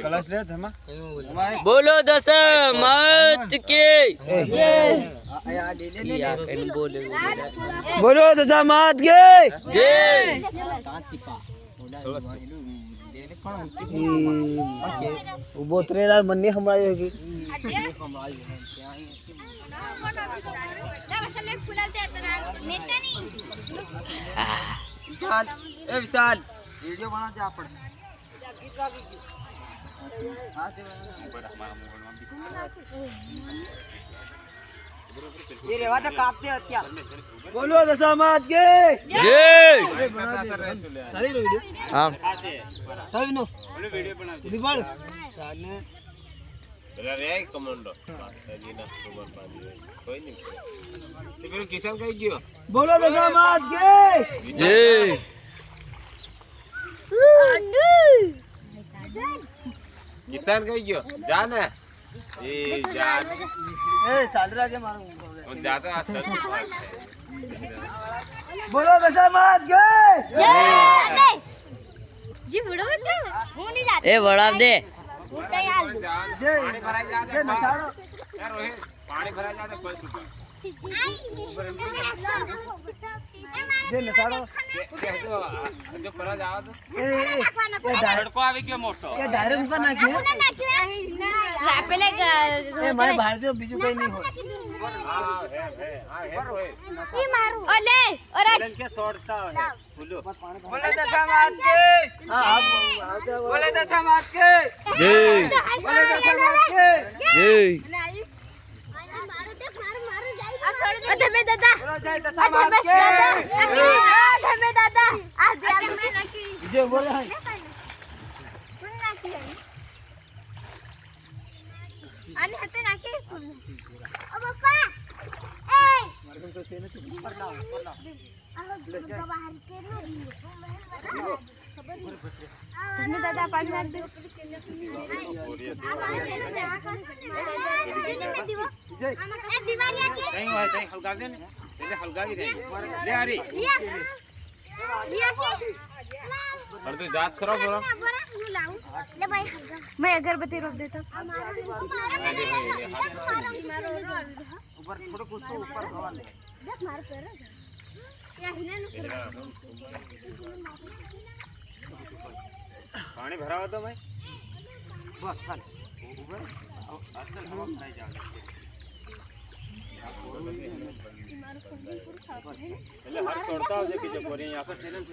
कलश ले थमा बोलो दशमत के बोलो दशमत के जय उबो त्रेला मन्ने हमरायो होगी विशाल ए विशाल वीडियो बना जा अपन ये रेवा तो काटते हत्या बोलो दशमत के जय सारी वीडियो हां सारी नो बोले वीडियो बना दे दिबाड़ साने बोला रे कमांडो जी ना सुपर पाजी कोई नहीं तो फिर किसान कहीं गयो बोलो दशमत के जय किसान कहीं गयो जान है ए जान ए सालरा के मारू वो ज्यादा आस्ते बोलो दशमत के जी बुड़ो बच्चा हूं नहीं जाती ए बड़ा दे उल्टा यार जय पानी भराई जाते जय नसारो यार रोहित पानी भराई जाते 5 रुपए जय नसारो जो परा जाओ तो ए डायरेक्ट को आवे के मोटो ये डायरेक्ट ऊपर नाखी है पहले ए मारे बाहर से बीजू कहीं नहीं हो हां है रोहित ये मारू ओले और लन के छोड़ता है बोलो बोले दशमत के हां आप बोले दशमत के जय बोले दशमत के जय नहीं मारू दे मारू जाई अब छोड़ दे धमे दादा बोलो जय दशमत के धमे दादा आज दे हमने नकी जय बोले है पुन नकी आणि हते नकी ओ पप्पा ए मार्गम तो से न ऊपर ना बाहर के धमे दादा पानी मार दे नहीं है नहीं हल्का दे ले हल्का भी दे ले हरी और तू जात करो बोलो मैं अगरबत्ती रोक देता ऊपर थोड़ा कुछ तो ऊपर भवा ले पानी भरा हो तो भाई बस चल ऊपर असल हवा भराई जाओ पहले हर छोड़ता हो जो कि जो बोरी यहां पर चलन